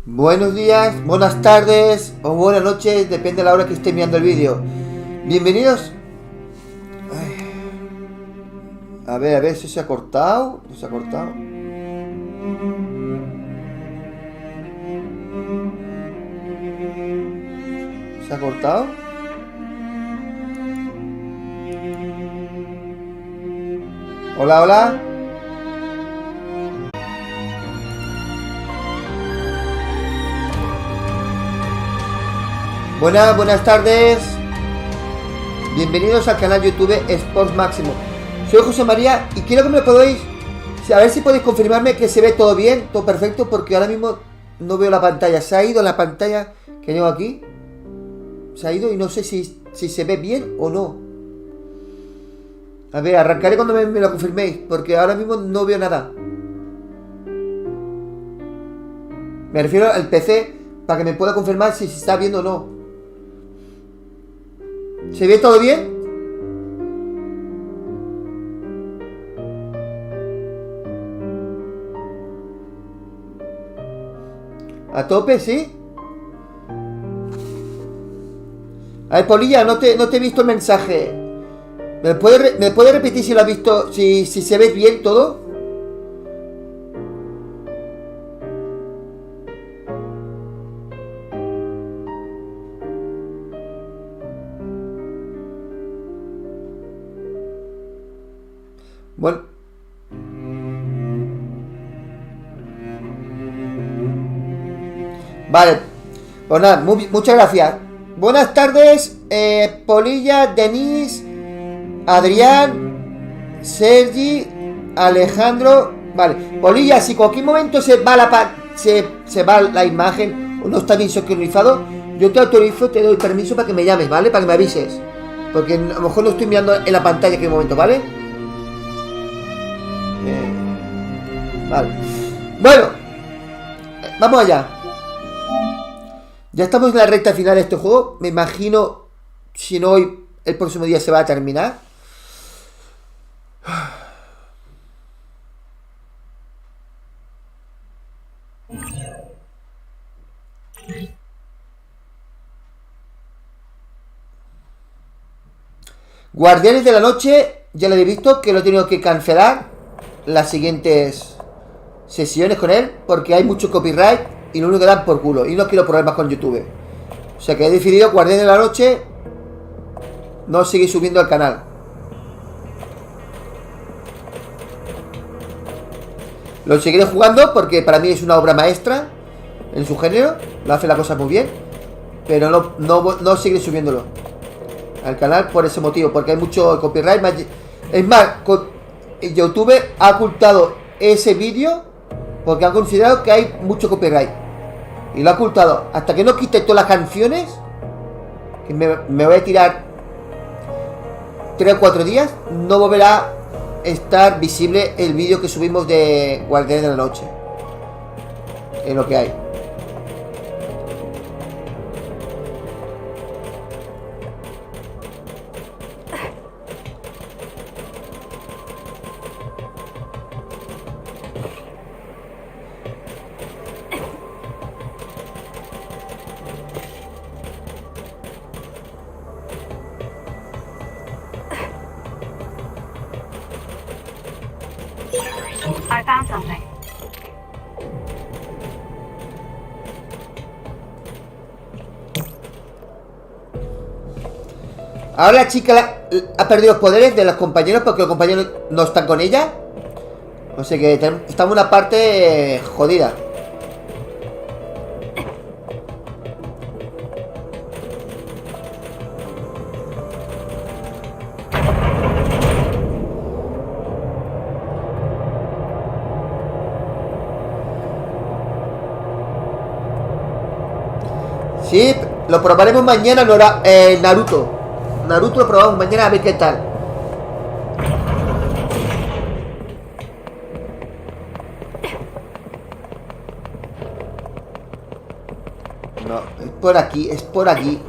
Buenos días, buenas tardes o buenas noches, depende de la hora que esté mirando el vídeo. Bienvenidos. A ver si se ha cortado. ¿No se ha cortado? ¿Se ha cortado? Hola, hola. Buenas tardes. Bienvenidos al canal YouTube Sports Máximo. Soy José María y quiero que me podéis, a ver si podéis confirmarme que se ve todo bien, todo perfecto, porque ahora mismo no veo la pantalla. Se ha ido la pantalla que tengo aquí. Se ha ido y no sé si se ve bien o no. A ver, arrancaré cuando me lo confirméis, porque ahora mismo no veo nada. Me refiero al PC para que me pueda confirmar si se está viendo o no. ¿Se ve todo bien? A tope, ¿sí? A ver, Polilla, no te he visto el mensaje. ¿Me puede repetir si lo has visto? Si se ve bien todo. Bueno. Vale. Pues nada, muchas gracias. Buenas tardes, Polilla, Denise, Adrián, Sergi, Alejandro. Vale, Polilla, si cualquier momento se va la imagen o no está bien sincronizado, yo te autorizo, te doy permiso para que me llames, ¿vale? Para que me avises. Porque a lo mejor no estoy mirando en la pantalla en aquel momento, ¿vale? Vale. Bueno, vamos allá. Ya estamos en la recta final de este juego. Me imagino, si no hoy, el próximo día se va a terminar. Guardianes de la Noche, ya lo habéis visto que lo he tenido que cancelar las siguientes sesiones con él, porque hay mucho copyright y lo único que dan por culo, y no quiero problemas con YouTube. O sea que he decidido Guardianes de la Noche no seguir subiendo al canal. Lo seguiré jugando porque para mí es una obra maestra en su género, lo hace la cosa muy bien, pero no seguiré subiéndolo al canal por ese motivo, porque hay mucho copyright. Es más, YouTube ha ocultado ese vídeo porque han considerado que hay mucho copyright y lo ha ocultado. Hasta que no quite todas las canciones, que me voy a tirar 3 o 4 días, no volverá a estar visible el vídeo que subimos de Guardianes de la Noche. Es lo que hay. I found something. Ahora la chica ha perdido los poderes de los compañeros porque los compañeros no están con ella. O sea que estamos en una parte jodida. Sí, lo probaremos mañana Naruto. Naruto lo probamos mañana a ver qué tal. No, es por aquí, es por aquí.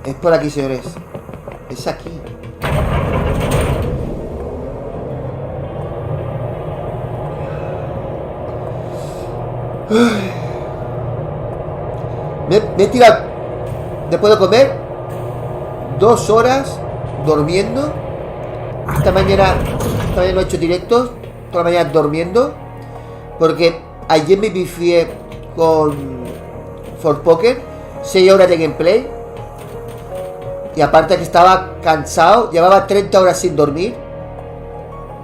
Es por aquí, señores. Es aquí. Me he tirado, después de comer, 2 horas durmiendo. Esta mañana no he hecho directos, toda la mañana durmiendo. Porque ayer me pifié con Forspoken, 6 horas de gameplay. Y aparte que estaba cansado, llevaba 30 horas sin dormir.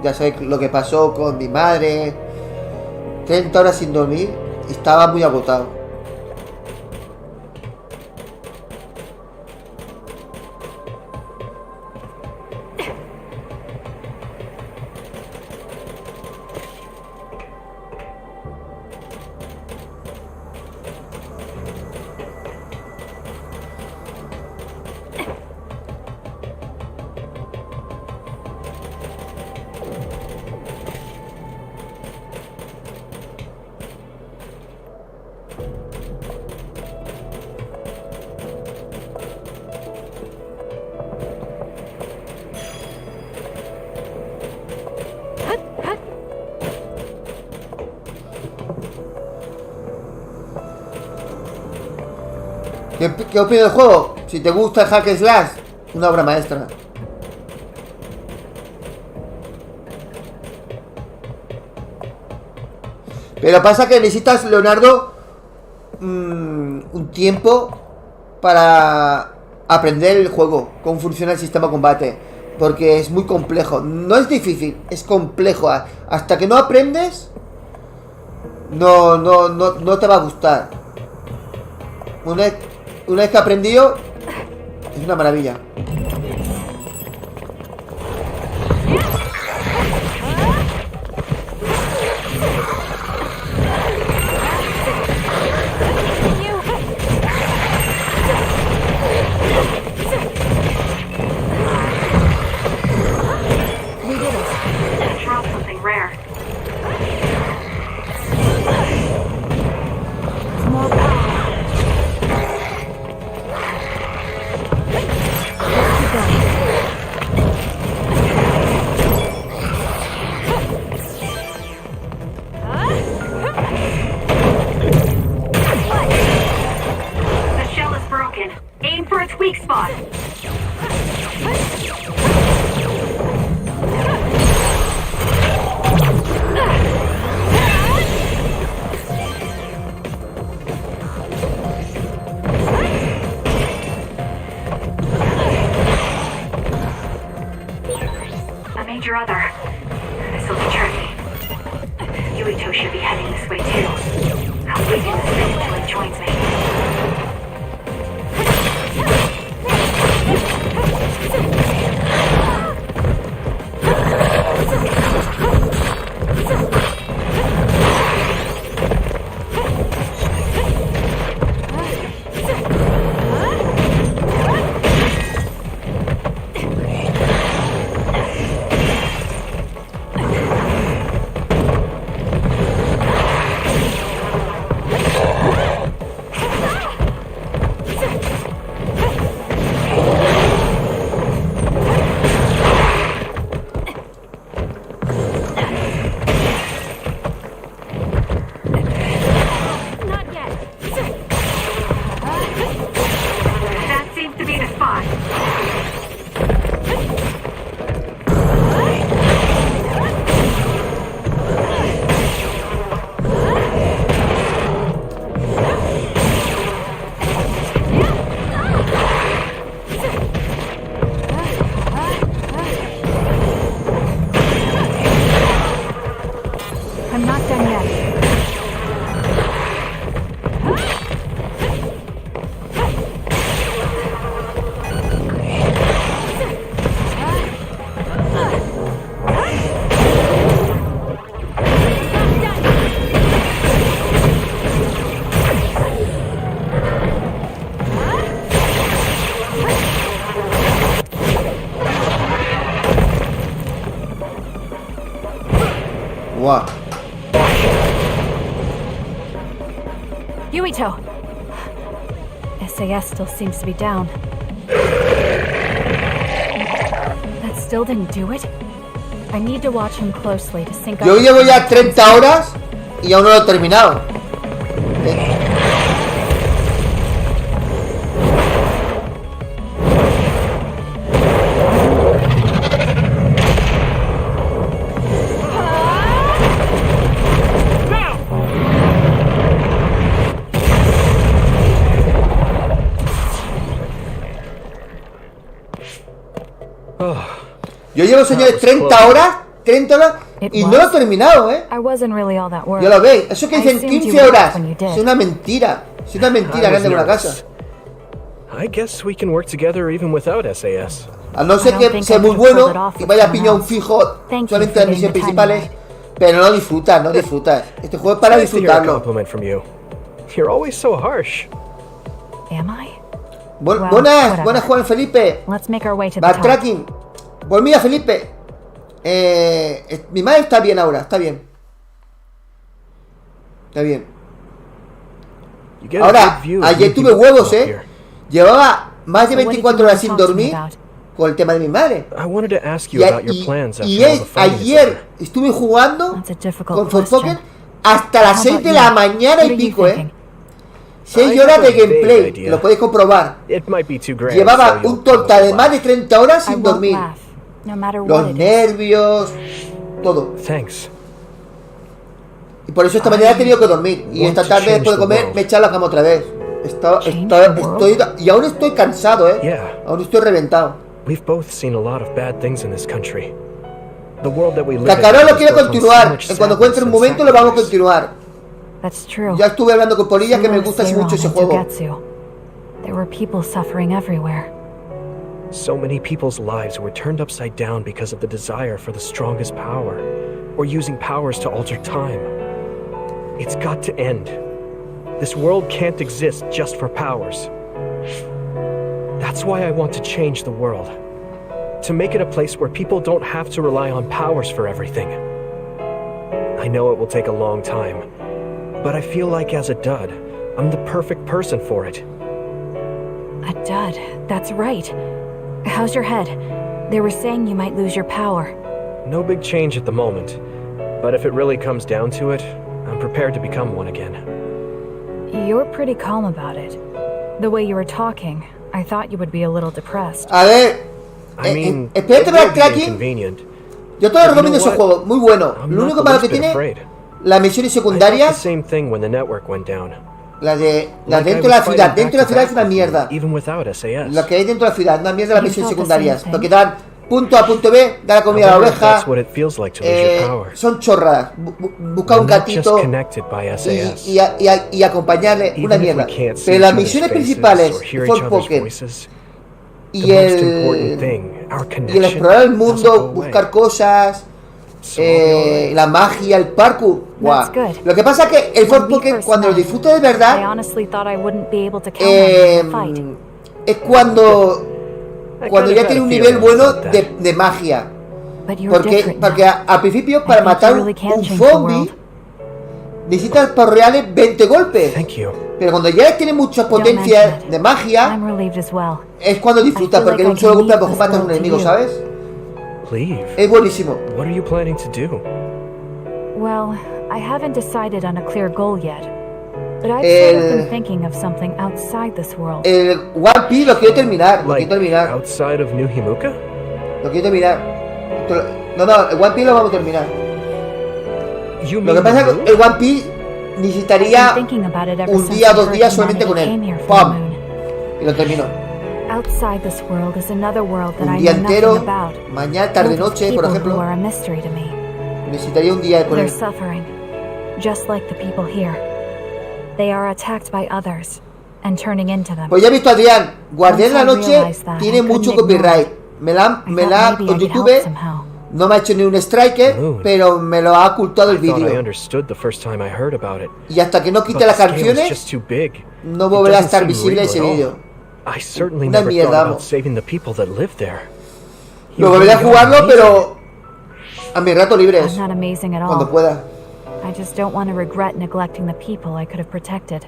Ya sabéis lo que pasó con mi madre. 30 horas sin dormir. Y estaba muy agotado. ¿Qué opinas del juego? Si te gusta el hack and slash, una obra maestra. Pero pasa que necesitas, Leonardo, un tiempo para aprender el juego, cómo funciona el sistema de combate. Porque es muy complejo. No es difícil, es complejo. Hasta que no aprendes, no te va a gustar. Una vez que he aprendido, es una maravilla. Wow. Yuito! SAS still seems to be down. That still didn't do it? I need to watch him closely to sync up. Yo llevo ya 30 horas y aún no lo he terminado. Yo llevo, señores, 30 horas y no lo he terminado, ¿eh? Ya lo veis. Eso que dicen 15 horas es una mentira. Es una mentira grande en una casa. A no ser que sea muy bueno y vaya a piñar un fijo solamente las misiones principales. Pero no disfrutas, no disfrutas. Este juego es para disfrutarlo. Buenas, Juan Felipe. Backtracking. Pues mira, Felipe, mi madre está bien ahora, está bien. Está bien. Ahora, ayer tuve huevos, Llevaba más de 24 horas sin dormir con el tema de mi madre. Y ayer estuve jugando con Forspoken hasta las 6 de la mañana y pico, 6 horas de gameplay, que lo podéis comprobar. Llevaba un total de más de 30 horas sin dormir. Los nervios, todo. Y por eso esta mañana he tenido que dormir. Y esta tarde, después de comer, me he echado la cama otra vez. Y aún estoy cansado, Aún estoy reventado. Cacarón lo quiere continuar. En cuando encuentre un momento lo vamos a continuar. Ya estuve hablando con Polilla que me gusta mucho ese juego. So many people's lives were turned upside down because of the desire for the strongest power, or using powers to alter time. It's got to end. This world can't exist just for powers. That's why I want to change the world. To make it a place where people don't have to rely on powers for everything. I know it will take a long time, but I feel like as a dud, I'm the perfect person for it. A dud, that's right. How's your head? They were saying you might lose your power. No big change at the moment, but if it really comes down to it, I'm prepared to become one again. You're pretty calm about it. The way you were talking, I thought you would be a little depressed. A ver, espérate para Backtracking. Yo te lo recomiendo ese juego, muy bueno. Lo único malo que tiene, las misiones secundarias, las dentro de la ciudad. Dentro de la ciudad es una mierda. Lo que hay dentro de la ciudad, una mierda las misiones secundarias. Porque dan punto A, punto B, da la comida a la oveja. Son chorradas. Buscar un gatito y acompañarle, una mierda. Pero las misiones principales, Forspoken y el explorar el mundo, buscar cosas, la magia, el parkour. Wow. Lo que pasa es que el Forspoken, cuando lo disfrutas de verdad, es cuando ya tiene un nivel bueno de magia. Porque al principio, para matar un zombie, necesitas por reales 20 golpes. Pero cuando ya tiene mucha potencia de magia, es cuando disfrutas, porque en un solo golpe pues matas a un enemigo, ¿sabes? Es buenísimo. Well, I haven't decided on a clear goal yet, but I've sort of been thinking of something outside this world. El One Piece lo quiero terminar, Outside of New Himuka? Lo quiero terminar. No, el One Piece lo vamos a terminar. Lo que pasa es que el One Piece necesitaría un día, 2 días solamente con él. ¡Pam! Y lo termino. Un día entero, mañana, tarde, noche, por ejemplo. Necesitaría un día con él. Pues ya he visto a Adrián, Guardián de la Noche tiene mucho copyright. Me la en YouTube. No me ha hecho ni un striker, pero me lo ha ocultado el vídeo. Y hasta que no quite las canciones, no volverá a estar visible ese vídeo. Una mierda, vamos. Lo volveré a jugarlo, pero a mis ratos libres, cuando pueda. I just don't want to regret neglecting the people I could have protected.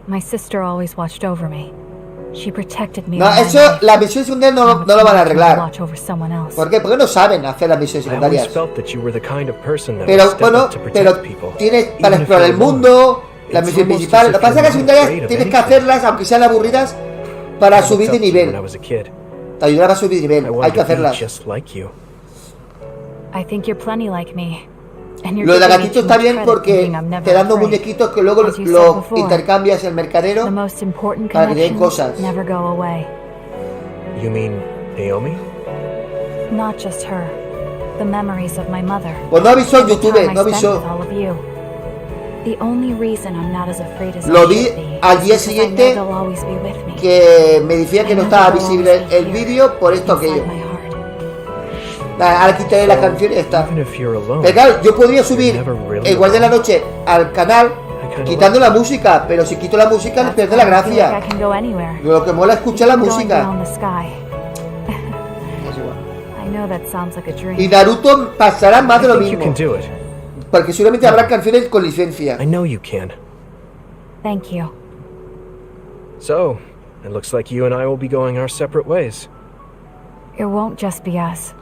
My sister always watched over me. She protected me. No, eso, las misiones secundarias no lo van a arreglar. ¿Por qué? Porque no saben hacer las misiones secundarias. Pero bueno, tienes para explorar el mundo, La It's misión almost principal. as Lo if que pasa es que you're las secundarias afraid of tienes que anything. hacerlas, aunque sean aburridas, para I looked subir de up to you when I nivel. was a kid. Te ayudará a subir de I nivel. Hay wanted que to be hacerlas. just like you. I think you're plenty like me. And you're Lo de la giving me gatito too está much bien credit porque thinking I'm never te dan dos afraid. muñequitos que luego As you said lo before, intercambias en el mercadero The most important para que te den connections cosas. never go away. You mean Naomi? Not just her. The memories of my mother. Pues no avisó en And the YouTube, time I no spent avisó. with all of you. The only reason I'm not as afraid as Lo I vi should be al is día because I know siguiente they'll always be with me. que me decía que no estaba visible el vídeo por esto Inside aquello. my heart. Nada, ahora quitaré la canción y ya está. Even if you're alone, Pero claro, yo podría subir you're never really el Guardia de la alone. Noche al canal I kinda quitando like la música, pero si quito la música That's pierde why la I feel like I gracia. can go anywhere. Lo que mola es escuchar la Even going música. beyond the sky. I know that sounds like a dream. Y Naruto pasará más de I lo think you can mismo, do it. porque seguramente habrá canciones con licencia. I know you can. Thank you. So, it looks like you and I will be going our separate ways. It won't just be us.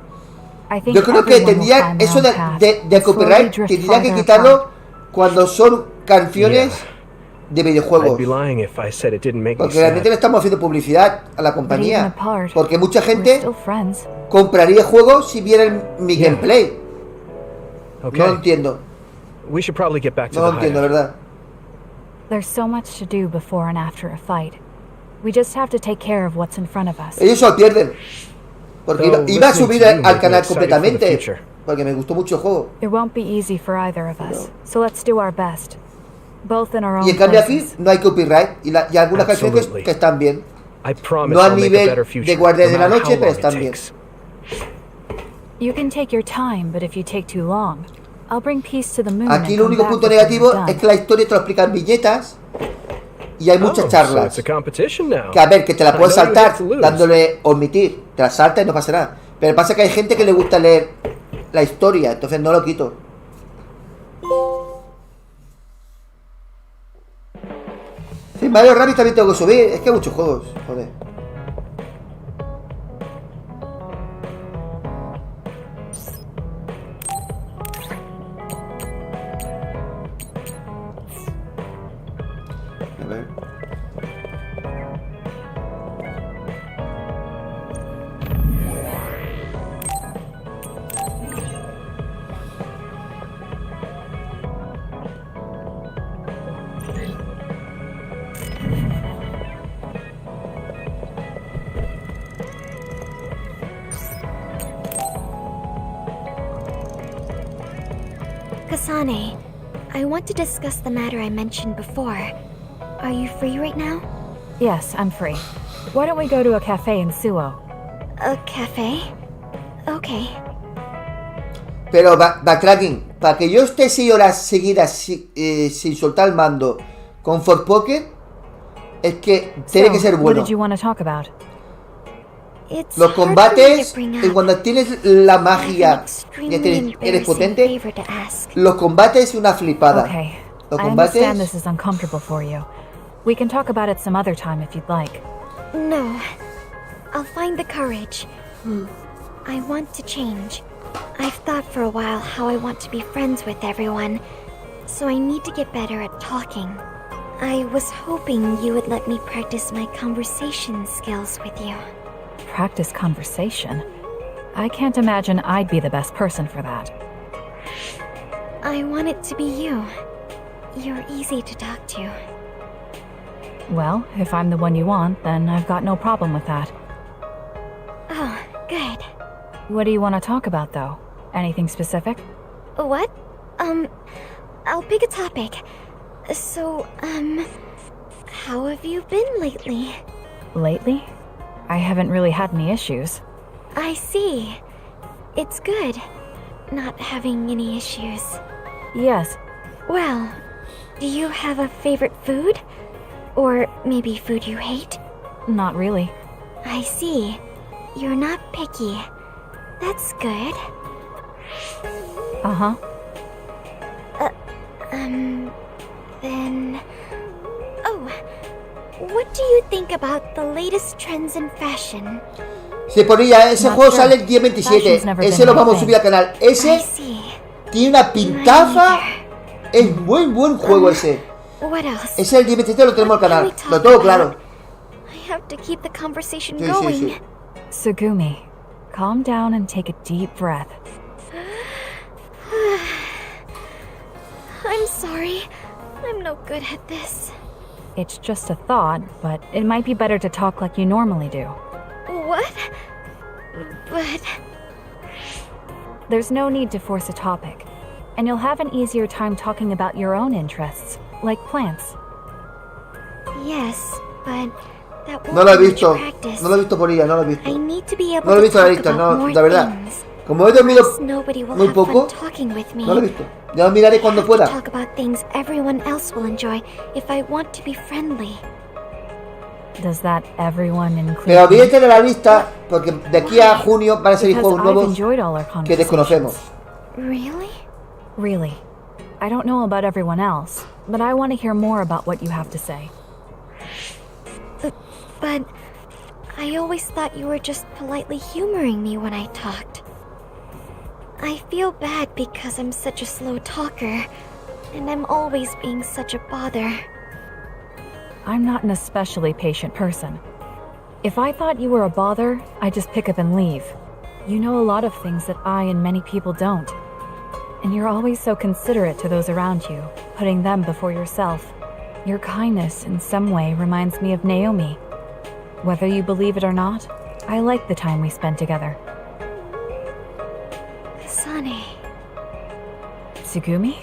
I think Yo creo que everyone will tendrían find their eso own path de and slowly copyright, drift tendrían que farther quitarlo apart. cuando son canciones de I'd videojuegos. be lying if I said it didn't make me Porque realmente le sad. estamos haciendo publicidad a la But even compañía. apart, Porque mucha we're gente still friends. compraría juegos si vieran mi Yeah. gameplay. No lo Okay, entiendo. we should probably get back to No lo the entiendo, hideout. ¿verdad? There's so much to do before and after a fight. We just have to take care of what's in front of us. Ellos se lo pierden. Porque So, iba a listening subir to you al made me canal excited for the completamente. future. Porque me gustó mucho el juego. It won't be easy for either of us. So let's do our best. Both in our own Y en cambio aquí places. no hay copyright. Y algunas canciones Absolutely. que están bien. I promise No al I'll make a nivel better de future, Guardias de la no matter Noche, how pero long it están bien. takes. You can take your time, but if you take too long, I'll bring peace to the moon. Aquí and lo come único back punto before negativo you're done. es que la historia te lo explica en viñetas y hay muchas Oh, so charlas. it's a competition now. Que a ver, que te la I puedes know you saltar hate to lose. dándole omitir. Te la saltas y no pasa nada. Pero pasa que hay gente que le gusta leer la historia, entonces no lo quito. Sí, Mario Rabbids también tengo que subir. Es que hay muchos juegos, joder. A ver. Kasane, I want to discuss the matter I mentioned before. Are you free right now? Yes, I'm free. Why don't we go to a cafe in Suo? A cafe? Okay. Pero backtracking, para que yo esté 6 horas seguidas sin soltar el mando con Forspoken, es que tiene So, que ser what bueno. did you want to talk about? It's Los hard for me combates, to bring y up. cuando tienes la I have an magia, extremely ya eres embarrassing potente, favor to ask. los combates es una flipada. Okay, Los I understand combates, this is uncomfortable for you. We can talk about it some other time if you'd like. No. I'll find the courage. I want to change. I've thought for a while how I want to be friends with everyone, so I need to get better at talking. I was hoping you would let me practice my conversation skills with you. Practice conversation? I can't imagine I'd be the best person for that. I want it to be you. You're easy to talk to. Well, if I'm the one you want, then I've got no problem with that. Oh, good. What do you want to talk about, though? Anything specific? What? I'll pick a topic. So, how have you been lately? Lately? I haven't really had any issues. I see. It's good, not having any issues. Yes, Well, do you have a favorite food? Or maybe food you hate? not really. I see. You're not picky. That's good. Uh-huh. Then... Oh, what do you think about the latest trends in fashion? se ponía, ese Not juego sure. sale el día 27. Fashion's never Ese been lo my vamos a thing. subir al canal. I Ese see. tiene una pintaza. Es buen juego ese. What else? Ese es el 1027, lo tenemos al What can canal. we talk Lo tengo about? claro. I have to keep the conversation Sí, going. sí, sí. Sugumi, calm down and take a deep breath. I'm sorry. I'm no good at this. It's just a thought, but it might be better to talk like you normally do. What? But There's no need to force a topic, and you'll have an easier time talking about your own interests, like plants. yes, but that won't No lo he be much visto. practice. No lo he visto por ella, no lo he I visto. need to be able No lo he to visto la talk lista, about no, more la verdad. things. Como he dormido Else nobody will muy have fun poco, talking with me. no lo he visto. Ya lo miraré cuando I have to pueda. talk about things everyone else will enjoy if I want to be friendly. Does that everyone include Pero me? olvídate de la lista, porque de aquí a junio van a salir Because juegos I've nuevos enjoyed all our que conversations. desconocemos. Really? Really. I don't know about everyone else, but I want to hear more about what you have to say. But I always thought you were just politely humoring me when I talked. I feel bad because I'm such a slow talker, and I'm always being such a bother. I'm not an especially patient person. If I thought you were a bother, I'd just pick up and leave. You know a lot of things that I and many people don't. And you're always so considerate to those around you, putting them before yourself. Your kindness in some way reminds me of Naomi. Whether you believe it or not, I like the time we spent together. Kasane. Tsugumi?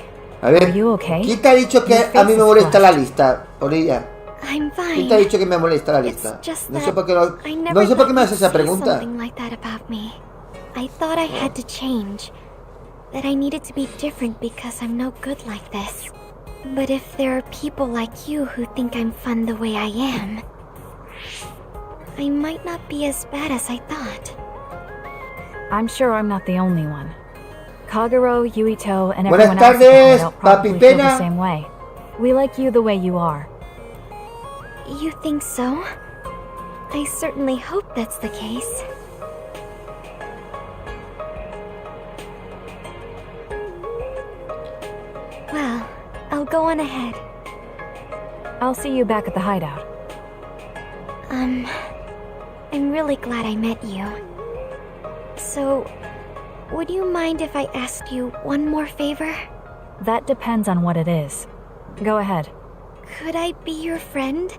A ver, Are you okay? ¿quién te ha dicho que Your a mí face me is molesta la flushed. lista, Orilla? I'm ¿Quién fine. te ha dicho que me molesta la lista? It's just No that sé por qué, I no never sé por qué me thought haces you'd esa say pregunta. something like that about me. I thought I had to change. That I needed to be different because I'm no good like this. But if there are people like you who think I'm fun the way I am, I might not be as bad as I thought. I'm sure I'm not the only one. Kagero, Yuito, and Buenas everyone else at the tardes, hideout probably Papi feel the Pena. same way. We like you the way you are. You think so? I certainly hope that's the case. Well, I'll go on ahead. I'll see you back at the hideout. I'm really glad I met you. So, would you mind if I asked you one more favor? That depends on what it is. Go ahead. Could I be your friend?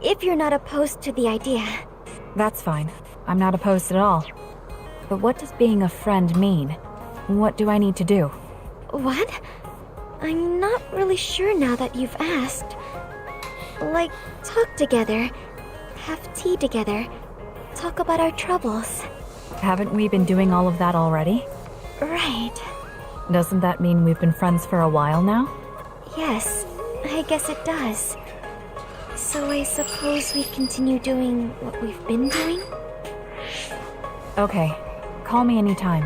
If you're not opposed to the idea. That's fine. I'm not opposed at all. But what does being a friend mean? What do I need to do? What? I'm not really sure now that you've asked. Like, talk together, have tea together, talk about our troubles. Haven't we been doing all of that already? Right. Doesn't that mean we've been friends for a while now? Yes, I guess it does. So I suppose we continue doing what we've been doing? Okay. Call me anytime.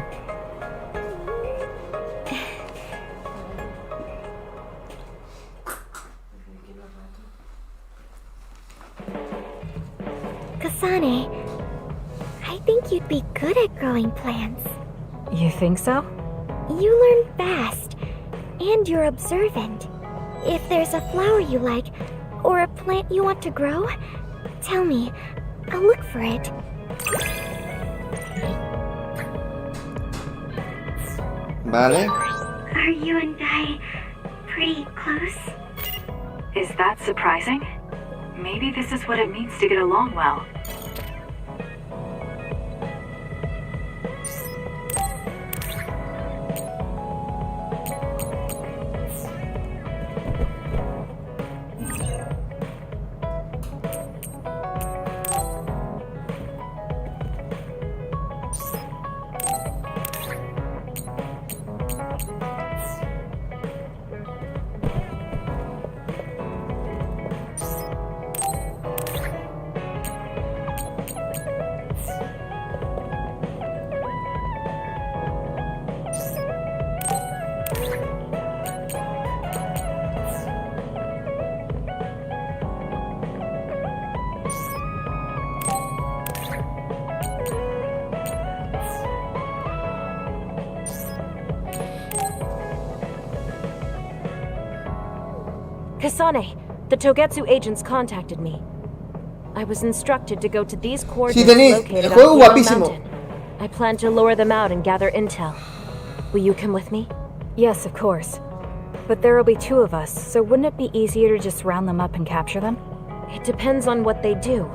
Kasane, I think you'd be good at growing plants. You think so? You learn fast, and you're observant. If there's a flower you like, or a plant you want to grow, tell me. I'll look for it. Vale. Are you and I pretty close? Is that surprising? Maybe this is what it means to get along well. Kasane, the Togetsu agents contacted me. I was instructed to go to these Sí, coordinates tenéis. located El on juego Hino guapísimo. Mountain. I plan to lure them out and gather intel. Will you come with me? Yes, of course. But there will be 2 of us, so wouldn't it be easier to just round them up and capture them? It depends on what they do.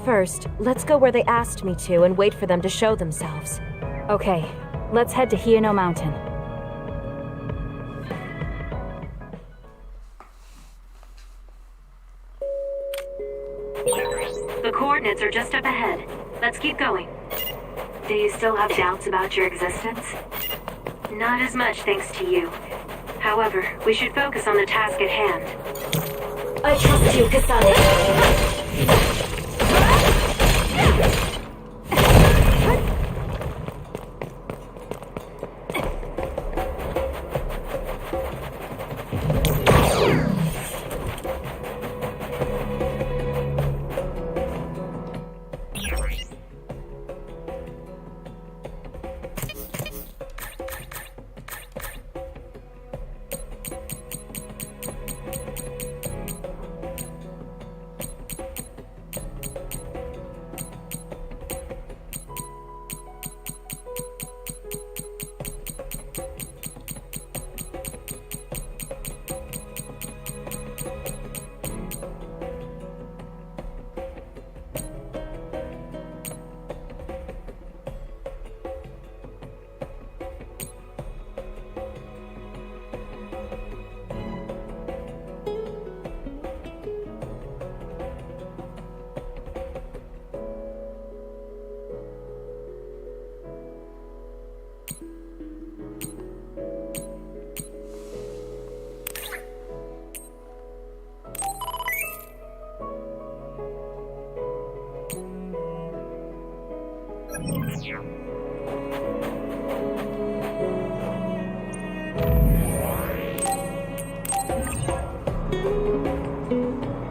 First, let's go where they asked me to and wait for them to show themselves. Okay, let's head to Hino Mountain. The coordinates are just up ahead. Let's keep going. Do you still have doubts about your existence? Not as much thanks to you. However, we should focus on the task at hand. I trust you, Kasane.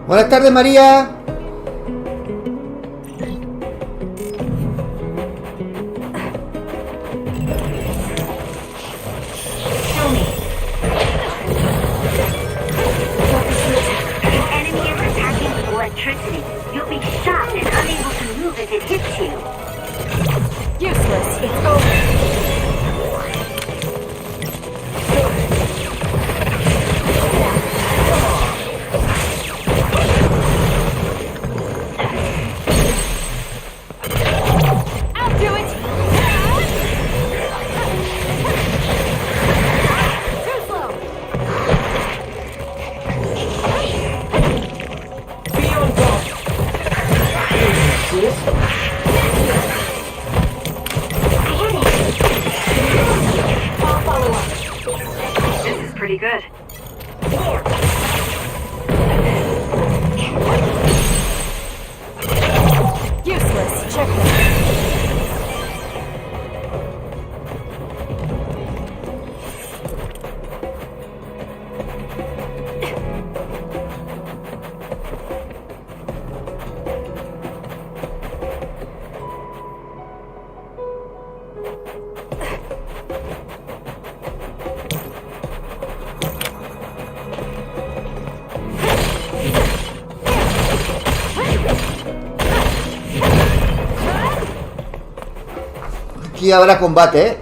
Buenas tardes, María. Enemy is attacking with electricity. You'll be shocked and unable to move if it hits you. Useless, it's over. Pretty good. Useless, checkmate. Aquí habrá combate, ¿eh?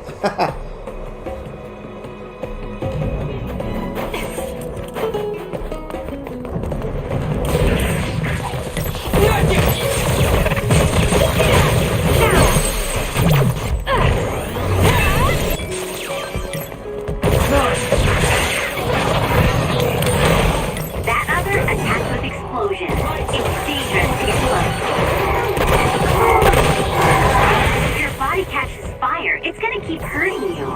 That other attacks with explosion. It's dangerous to get close. If your body catches fire, it's gonna keep hurting you.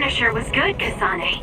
finisher was good, Kasane.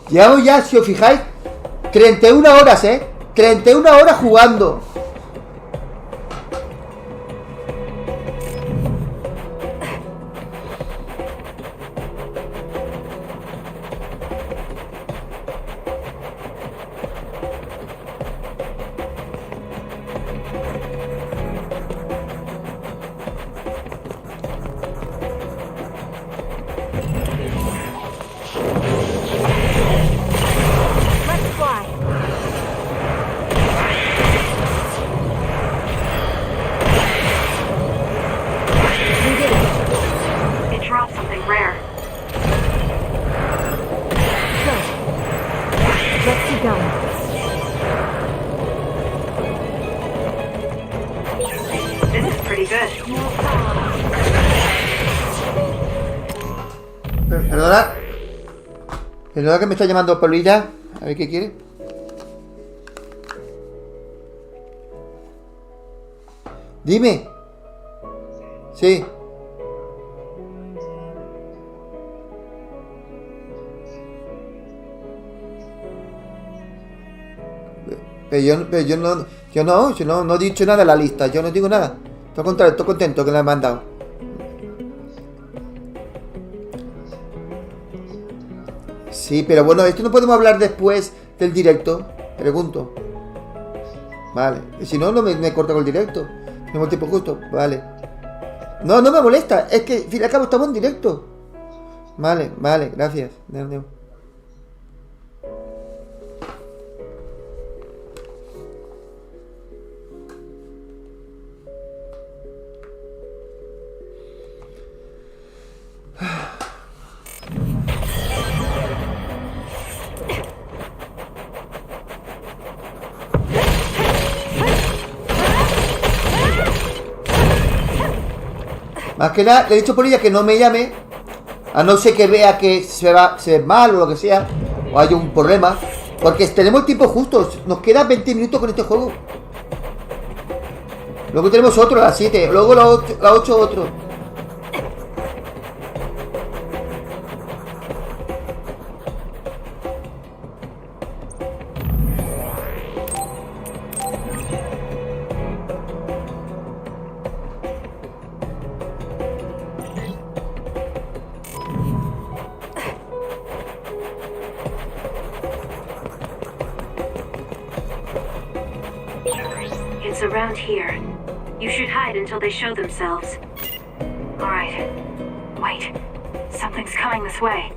Llevamos ya, si os fijáis, 31 horas, 31 horas jugando. Perdona que me está llamando Paulina. A ver qué quiere. Dime. Sí. Yo no he dicho nada en la lista. Yo no digo nada. Estoy contrario, estoy contento que la he mandado. Sí, pero bueno, esto no podemos hablar después del directo. Pregunto. Vale. Si no, no me corta con el directo. Tenemos el tiempo justo. Vale. No me molesta. Es que, al fin y al cabo, estamos en directo. Vale, gracias. Más que nada, le he dicho por ella que no me llame, a no ser que vea que se ve mal o lo que sea, o hay un problema, porque tenemos el tiempo justo, nos quedan 20 minutos con este juego. Luego tenemos otro a las 7, luego a las 8 otro. around here. You should hide until they show themselves. Alright. Wait. Something's coming this way.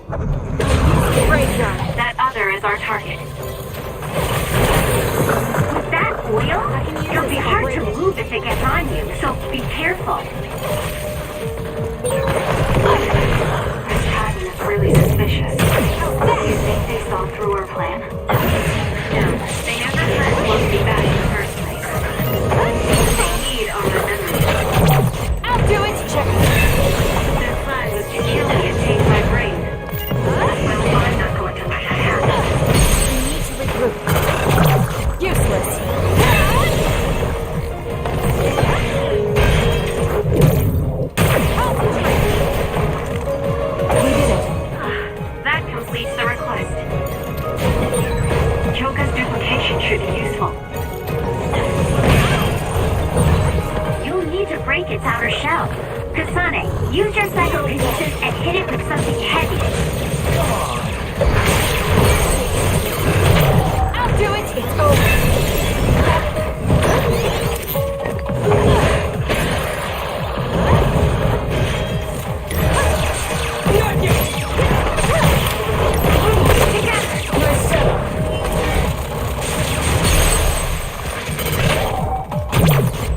That other is our target. With that oil, it'll be hard to move if it gets on you, so be careful. This pattern is really suspicious. You think they saw through our plan? No, they never planned to be back in the first place. They need our memories. I'll do it! Check. Their plan was to kill me and take my brain. Well, I'm not going to let that happen. We need to regroup. Useless. We did it. That completes the request. Kyoka's duplication should be useful. You'll need to break its outer shell. Kasane, use your psychokinesis and hit it with something heavy. I'll do it! It's over.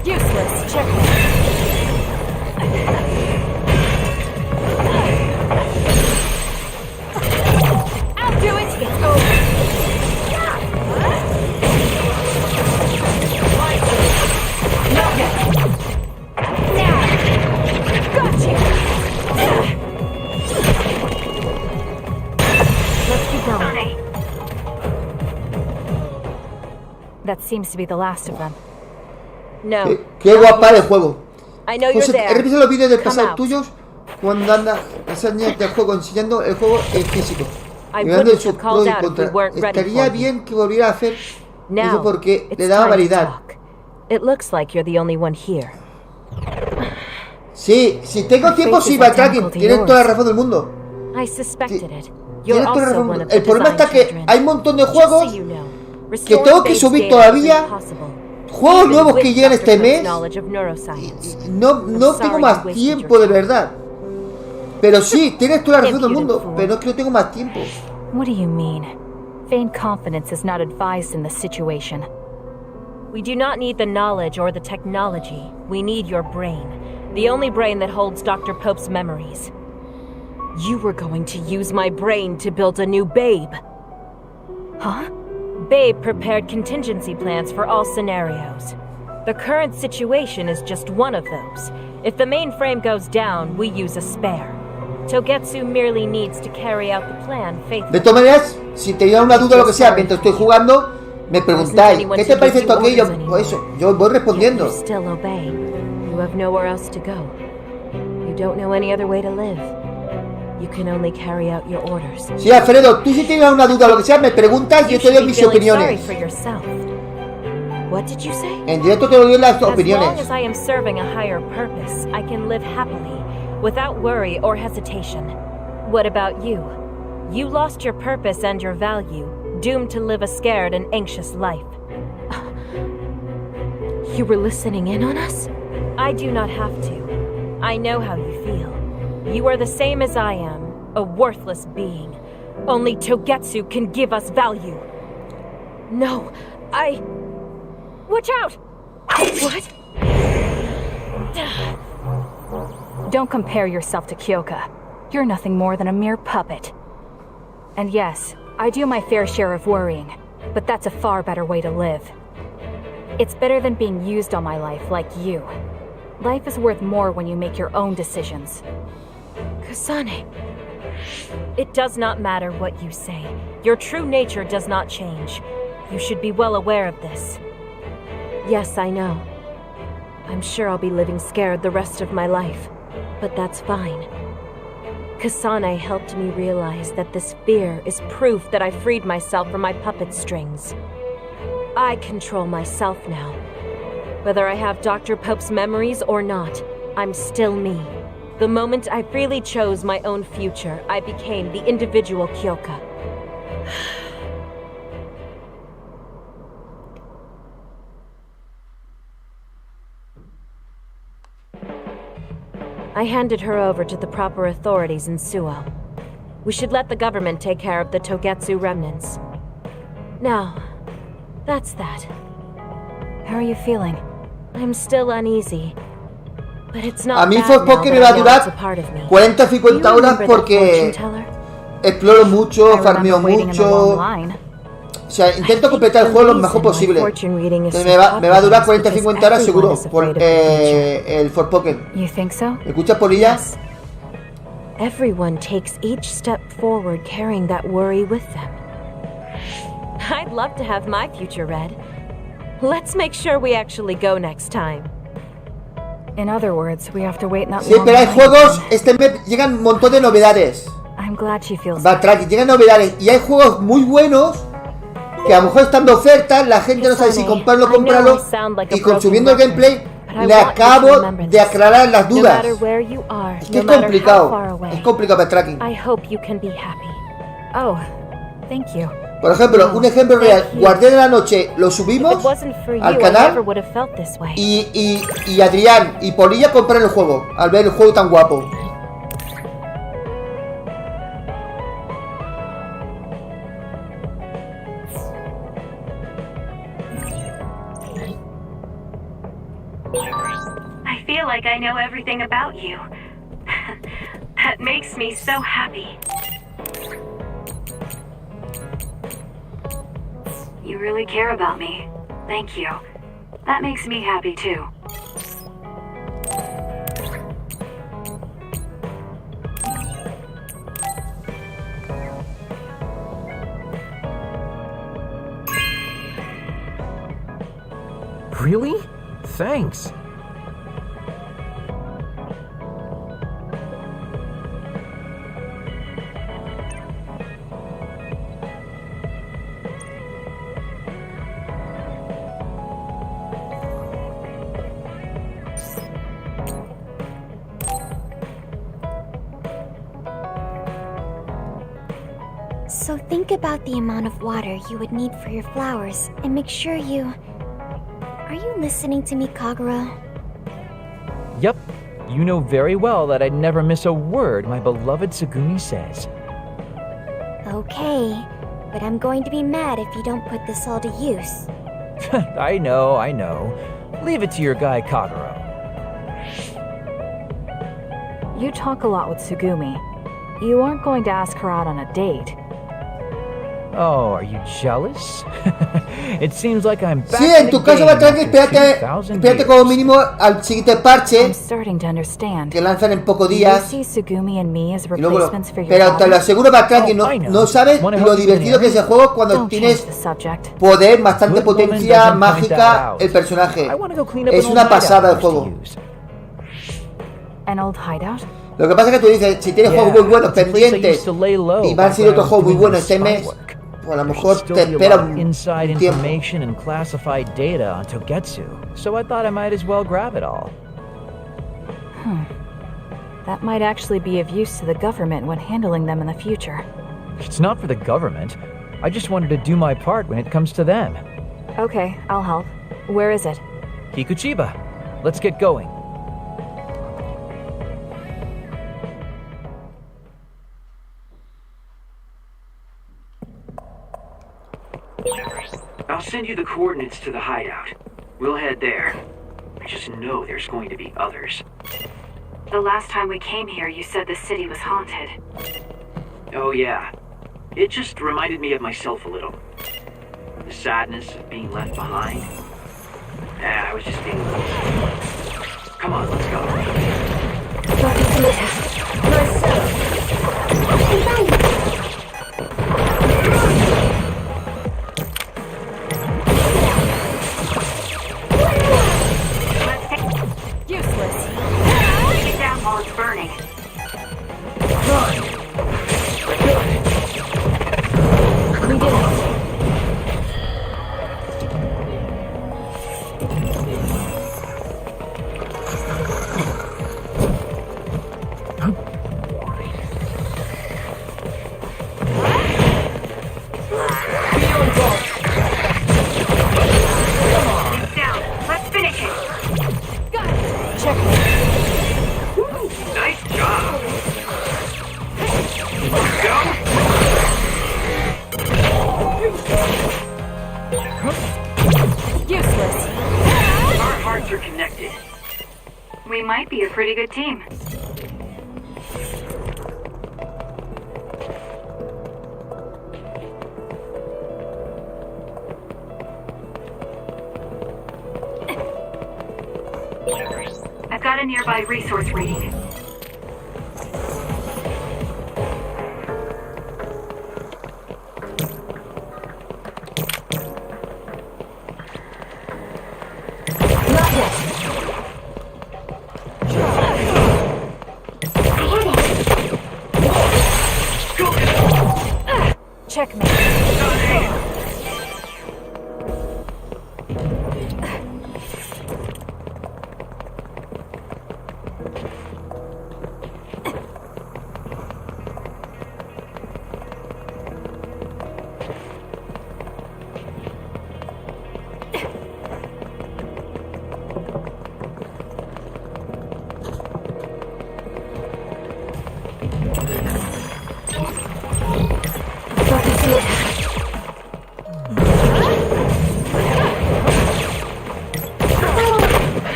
Useless. Check. I'll do it. It's over. Not yet. Now. Gotcha. Let's keep going. Kasane, That seems to be the last of them. No. Qué guapa el juego. I know you're José, he there. revisado los vídeos del Come pasado out. tuyos cuando anda esa niña del juego enseñando el juego en físico. I Y hablando de wouldn't sus have pros called y out if we contras. weren't ready Estaría for you. bien que volviera a hacer eso Now, porque it's le daba time to variedad. talk. It looks like you're the only one here. Sí, si tengo tiempo, sí, backtracking. Tienes toda la razón del mundo. I suspected it. You're Tienes toda la also razón. one of the El problema está design que children. hay un montón de Just juegos, so you know, que tengo que restoring subir Babe's todavía, data is impossible. juegos Even nuevos with que llegan Dr. este Pope's mes. knowledge of neuroscience. No tengo sorry más you wasted tiempo, your de time. verdad. Pero sí, tienes toda la razón del Impudent mundo. fool. Pero es que no tengo más tiempo. What do you mean? Vain confidence is not advised in this situation. We do not need the knowledge or the technology. We need your brain. The only brain that holds Dr. Pope's memories. You were going to use my brain to build a new Babe. Huh? Babe prepared contingency plans for all scenarios. The current situation is just one of those. If the mainframe goes down, we use a spare. Togetsu merely needs to carry out the plan De faithfully. todas maneras, si tenéis una duda o lo que sea mientras estoy jugando, me preguntáis, ¿qué te parece esto aquello? Pues eso, yo voy Yet respondiendo. you still obey. You have nowhere else to go. You don't know any other way to live. You can only carry out your orders. Sí, Alfredo, tú si tienes una duda o lo que sea, me preguntas y yo You te should doy be mis feeling sorry opiniones. for yourself. What did you say? En directo te doy las As long opiniones. as I am serving a higher purpose, I can live happily, without worry or hesitation. What about you? You lost your purpose and your value, doomed to live a scared and anxious life. You were listening in on us? I do not have to. I know how you feel. You are the same as I am, a worthless being. Only Togetsu can give us value. No, Watch out! What? Don't compare yourself to Kyoka. You're nothing more than a mere puppet. And yes, I do my fair share of worrying, but that's a far better way to live. It's better than being used all my life like you. Life is worth more when you make your own decisions. Kasane. It does not matter what you say. Your true nature does not change. You should be well aware of this. Yes, I know. I'm sure I'll be living scared the rest of my life, but that's fine. Kasane helped me realize that this fear is proof that I freed myself from my puppet strings. I control myself now. Whether I have Dr. Pope's memories or not, I'm still me. The moment I freely chose my own future, I became the individual Kyoka. I handed her over to the proper authorities in Suo. We should let the government take care of the Togetsu remnants. Now, that's that. How are you feeling? I'm still uneasy. But it's A not mí bad Forspoken now me va a that I know it's a durar part of me. 40 o Do you 50 horas remember that fortune porque teller? exploro mucho, I farmeo remember waiting in the long mucho. line. O sea, intento completar el juego lo mejor posible. Entonces me va a durar 40 o 50 horas seguro por el Forspoken. You think so? ¿Me escuchas, Polilla? Yes. Everyone takes each step forward carrying that worry with them. I'd love to have my future read. Let's make sure we actually go next time. In other words, we have to wait not Sí, long. pero hay juegos, este mes llegan un montón de novedades. I'm glad she feels Backtracking, llegan novedades y hay juegos muy buenos que a lo mejor están de oferta, la gente no sabe si comprarlo o comprarlo, y consumiendo el gameplay le acabo de aclarar las No dudas. matter where you are, Es que no es matter how complicado, far away. es complicado Backtracking. I hope you can be happy. Oh, thank you. Por ejemplo, un ejemplo real, Guardián de la Noche lo If it subimos wasn't for you, al I canal never would have felt this way. y Adrián y Polilla compraron el juego al ver el juego tan guapo. I feel like I know everything about you. That makes me so happy. You really care about me. Thank you. That makes me happy too. Really? Thanks. So think about the amount of water you would need for your flowers and make sure you... Are you listening to me, Kagura? Yep. You know very well that I'd never miss a word my beloved Tsugumi says. Okay, but I'm going to be mad if you don't put this all to use. I know. Leave it to your guy Kagura. You talk a lot with Tsugumi. You aren't going to ask her out on a date. Oh, are you jealous? It seems like I'm back Sí, en tu caso Backtracking, espérate como mínimo al siguiente parche I'm starting to understand. que lanzan en pocos Do you días. see Tsugumi and me as Y luego replacements for your pero te lo father? aseguro Backtracking, Oh, I know. no sabes Wanna lo help you divertido in que es el juego cuando Don't change tienes the subject. poder, bastante Good woman potencia doesn't point mágica that out. el personaje. I want to go clean up Es an una old pasada el hideout I juego. used to use. An old hideout? Lo que pasa es que tú dices, si tienes juegos muy buenos it's a place I pendientes used to lay low y van a back ser when I otro was juego muy doing bueno the este spy mes, work. pues a lo There'd mejor still te be a espera lot of un inside tiempo. information and classified data on Togetsu, so I thought I might as well grab it all. That might actually be of use to the government when handling them in the future. It's not for the government. I just wanted to do my part when it comes to them. Okay, I'll help. Where is it? Kikuchiba, let's get going. I'll send you the coordinates to the hideout. We'll head there. I just know there's going to be others. The last time we came here, you said the city was haunted. Oh yeah. It just reminded me of myself a little. The sadness of being left behind. I was just being... Come on, let's go. Useless. Take it down while it's burning. We did it. be a pretty good team. I've got a nearby resource reading. Checkmate.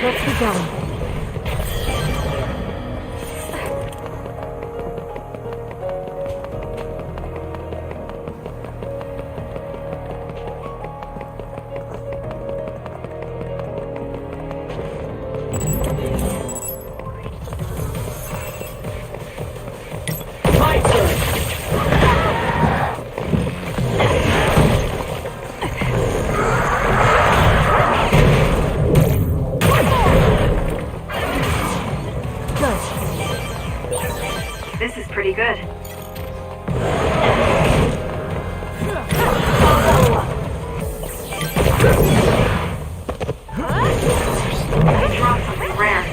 Let's keep going. This is pretty good. I dropped something rare.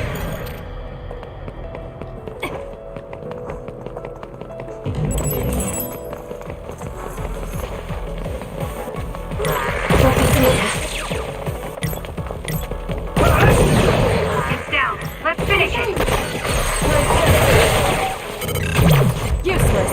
It's down. Let's finish it. Useless.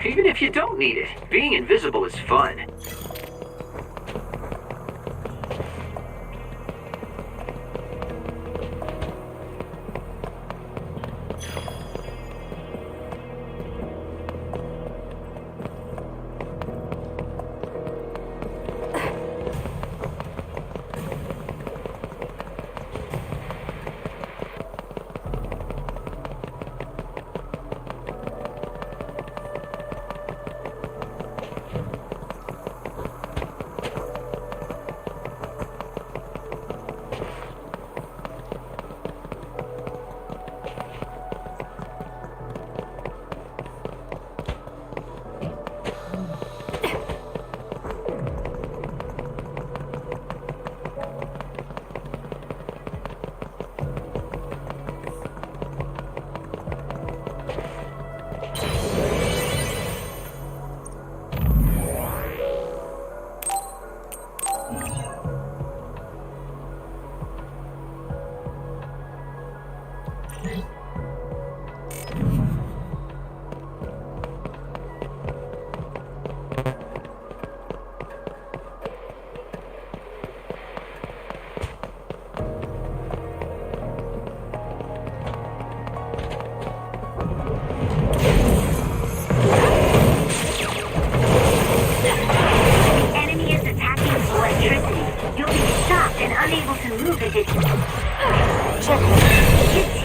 Even if you don't need it, being invisible is fun. Unable to move as it hits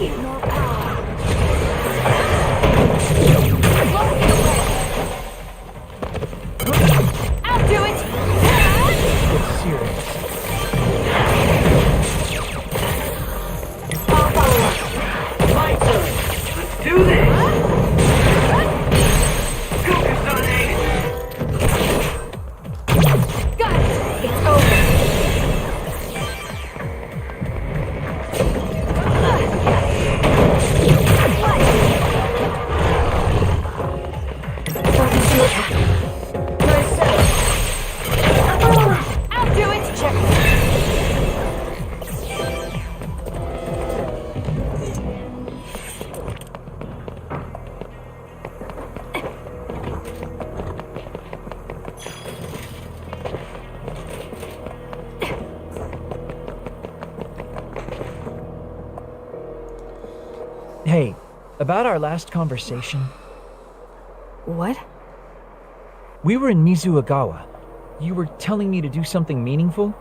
you. I'll do it! It's serious. I'll follow up. My turn. Let's do this. Got it! It's over. Hey, about our last conversation, What? we were in Mizuagawa. You were telling me to do something meaningful?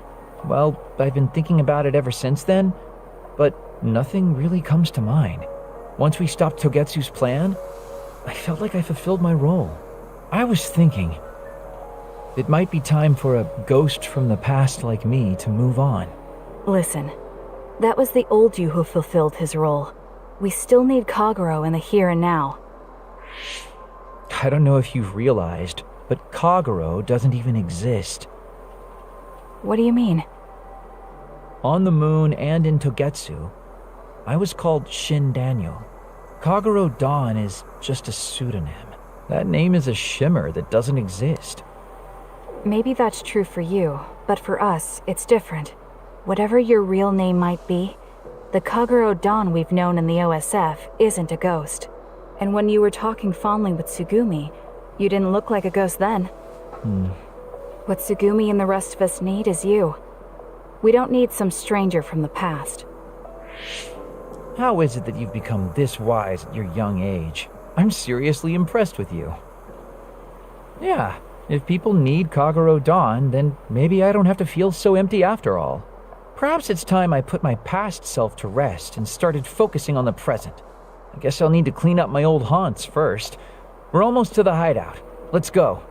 Well, I've been thinking about it ever since then, but nothing really comes to mind. Once we stopped Togetsu's plan, I felt like I fulfilled my role. I was thinking, it might be time for a ghost from the past like me to move on. Listen, that was the old you who fulfilled his role. We still need Kagero in the here and now. I don't know if you've realized, but Kagero doesn't even exist. What do you mean? On the moon and in Togetsu, I was called Shin Daniel. Kagero Dawn is just a pseudonym. That name is a shimmer that doesn't exist. Maybe that's true for you, but for us, it's different. Whatever your real name might be, the Kagero Dawn we've known in the OSF isn't a ghost. And when you were talking fondly with Tsugumi, you didn't look like a ghost then. What Tsugumi and the rest of us need is you. We don't need some stranger from the past. How is it that you've become this wise at your young age? I'm seriously impressed with you. Yeah, if people need Kagero Dawn, then maybe I don't have to feel so empty after all. Perhaps it's time I put my past self to rest and started focusing on the present. I guess I'll need to clean up my old haunts first. We're almost to the hideout. Let's go.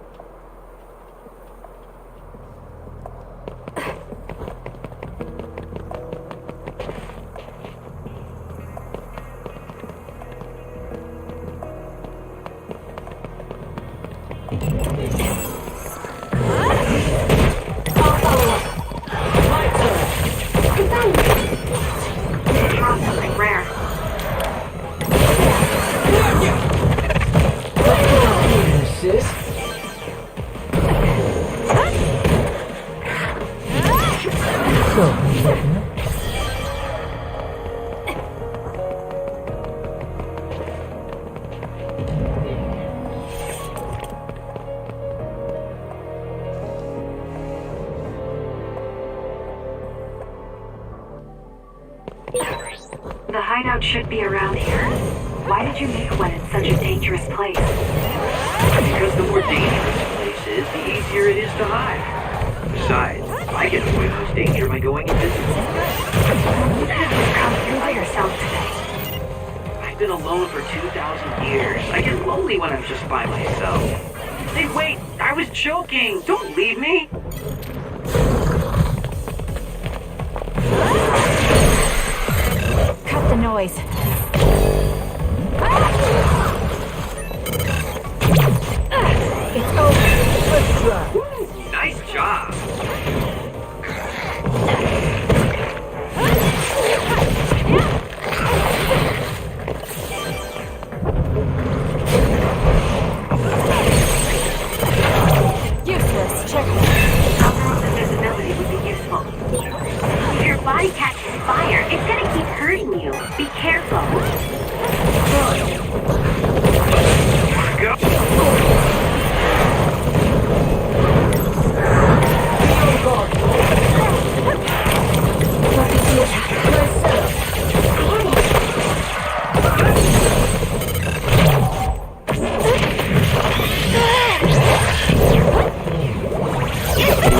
Something rare. Sis? The hideout should be around here. Why did you make one in such a dangerous place? Because the more dangerous a place is, the easier it is to hide. Besides, I can avoid most danger by going invisible. You could have just come here by yourself today. I've been alone for 2,000 years. I get lonely when I'm just by myself. Hey, wait! I was joking! Don't leave me! Cut the noise. It's over. Let's try. Woo, nice job! Useless. Check. Alcohol's invisibility would be useful. If your body catches fire, it's gonna keep hurting you. Be careful. Go!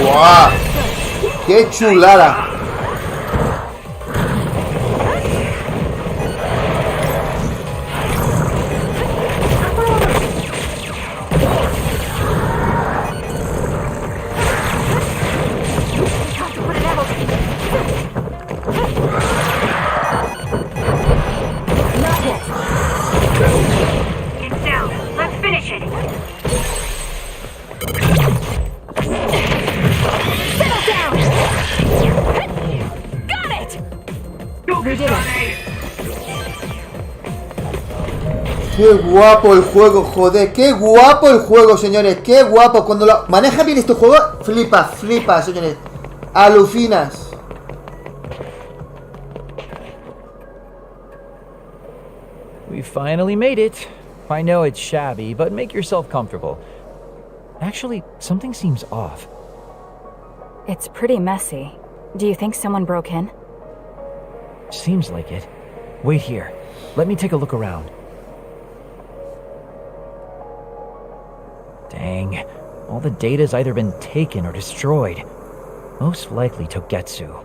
¡Guau! ¡Qué chulada! It's down. Let's finish it. ¡Qué guapo el juego, joder! ¡Qué guapo el juego, señores! ¡Qué guapo! Cuando lo maneja bien este juego, flipa, señores. Alucinas. We finally made it. I know it's shabby, but make yourself comfortable. Actually, something seems off. It's pretty messy. Do you think someone broke in? Seems like it. Wait here. Let me take a look around. Dang. All the data's either been taken or destroyed. Most likely Togetsu.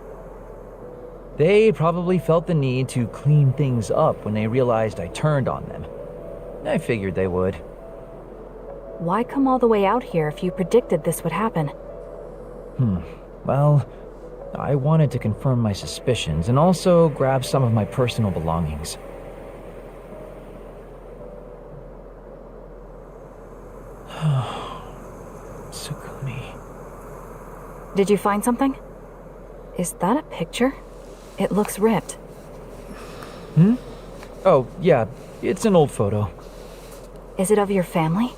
They probably felt the need to clean things up when they realized I turned on them. I figured they would. Why come all the way out here if you predicted this would happen? Well, I wanted to confirm my suspicions and also grab some of my personal belongings. Sukumi. Did you find something? Is that a picture? It looks ripped. Oh, yeah, it's an old photo. Is it of your family?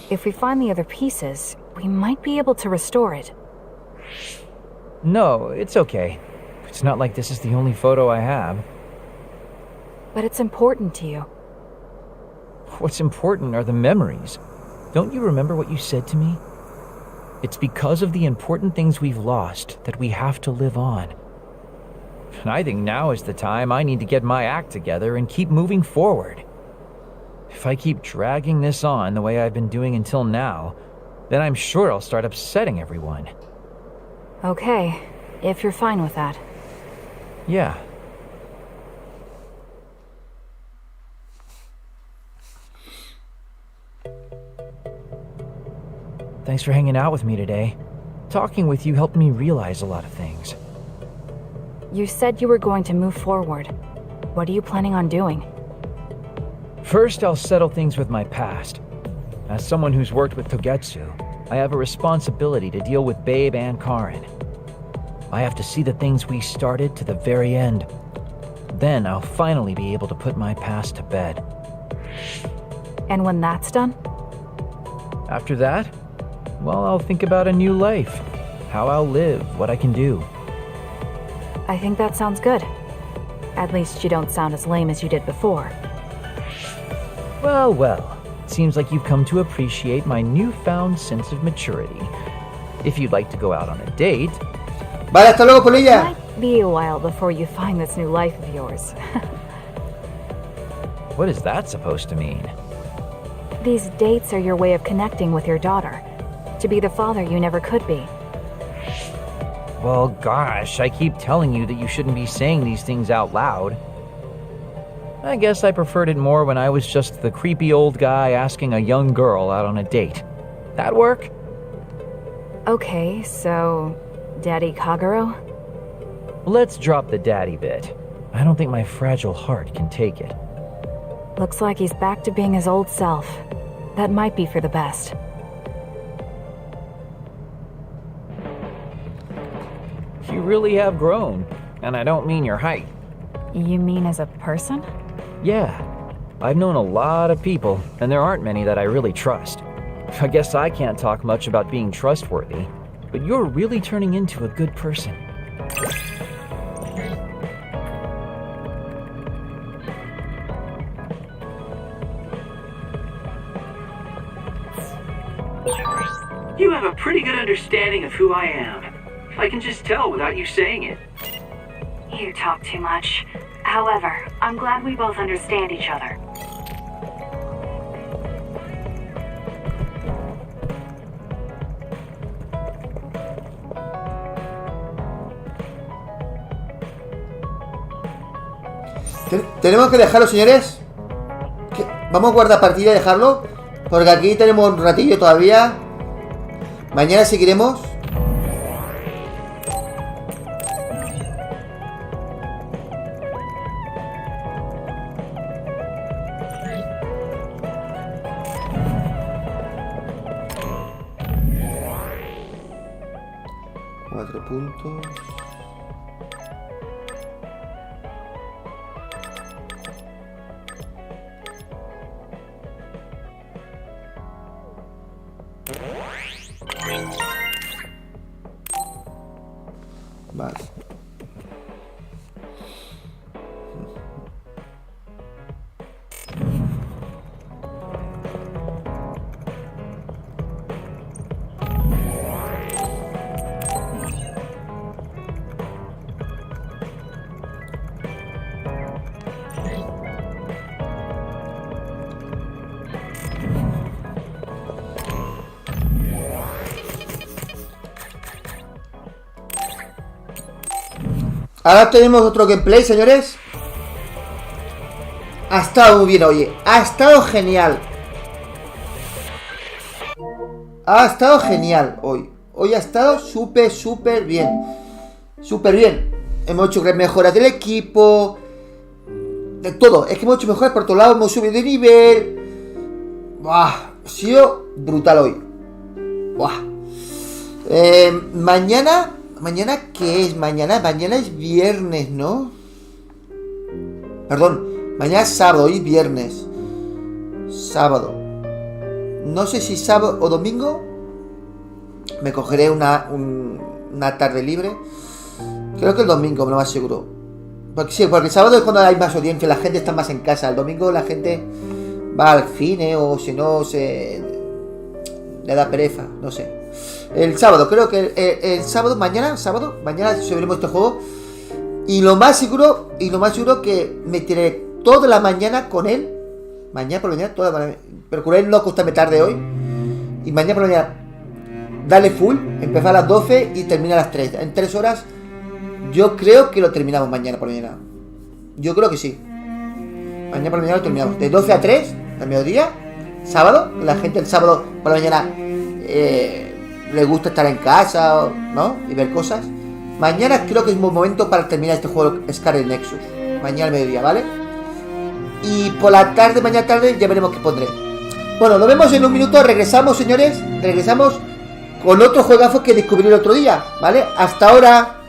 If we find the other pieces, we might be able to restore it. No, it's okay. It's not like this is the only photo I have. But it's important to you. What's important are the memories. Don't you remember what you said to me? It's because of the important things we've lost that we have to live on. And I think now is the time I need to get my act together and keep moving forward. If I keep dragging this on the way I've been doing until now, then I'm sure I'll start upsetting everyone. Okay, if you're fine with that. Yeah. Thanks for hanging out with me today. Talking with you helped me realize a lot of things. You said you were going to move forward. What are you planning on doing? First, I'll settle things with my past. As someone who's worked with Togetsu, I have a responsibility to deal with Babe and Karin. I have to see the things we started to the very end. Then I'll finally be able to put my past to bed. And when that's done? After that, well, I'll think about a new life. How I'll live, what I can do. I think that sounds good. At least you don't sound as lame as you did before. Well, well. It seems like you've come to appreciate my newfound sense of maturity. If you'd like to go out on a date... Vale, hasta luego, Polilla. Might be a while before you find this new life of yours. What is that supposed to mean? These dates are your way of connecting with your daughter. To be the father you never could be. Well, gosh, I keep telling you that you shouldn't be saying these things out loud. I guess I preferred it more when I was just the creepy old guy asking a young girl out on a date. That work? Okay, so... Daddy Kagero? Let's drop the daddy bit. I don't think my fragile heart can take it. Looks like he's back to being his old self. That might be for the best. You really have grown, and I don't mean your height. You mean as a person? Yeah, I've known a lot of people, and there aren't many that I really trust. I guess I can't talk much about being trustworthy, but you're really turning into a good person. You have a pretty good understanding of who I am. I can just tell without you saying it. You talk too much. However, I'm glad we both understand each other. Tenemos que dejarlo, señores. Vamos a guardar partida y dejarlo, porque aquí tenemos un ratillo todavía. Mañana seguiremos. Puntos. Vale. Ahora tenemos otro gameplay, señores. Ha estado muy bien, oye. Ha estado genial. Ha estado genial hoy. Hoy ha estado súper bien. Súper bien. Hemos hecho mejoras del equipo. De todo. Es que hemos hecho mejoras por todos lados. Hemos subido de nivel. Buah. Ha sido brutal hoy. Buah. Mañana. ¿Mañana qué es? Mañana es viernes, ¿no? Perdón. Mañana es sábado. Hoy es viernes. Sábado. No sé si sábado o domingo. Me cogeré una tarde libre. Creo que el domingo, me lo más seguro. Porque sí, porque el sábado es cuando hay más audiencia. La gente está más en casa. El domingo la gente va al cine. O si no, le da pereza. No sé. El sábado, creo que el sábado, mañana subiremos este juego. Y lo más seguro que me tiré toda la mañana con él. Mañana por la mañana, toda la mañana. Procuré no acostarme tarde hoy. Y mañana por la mañana, dale full. Empezar a las 12 y termina a las 3. En 3 horas, yo creo que lo terminamos mañana por la mañana. Yo creo que sí. Mañana por la mañana lo terminamos. De 12 a 3, al mediodía, sábado. La gente el sábado por la mañana le gusta estar en casa, ¿no? Y ver cosas. Mañana creo que es un buen momento para terminar este juego Scarlet Nexus. Mañana al mediodía, ¿vale? Y por la tarde, mañana tarde, ya veremos qué pondré. Bueno, nos vemos en un minuto. Regresamos, señores. Regresamos con otro juegazo que descubrí el otro día, ¿vale? Hasta ahora.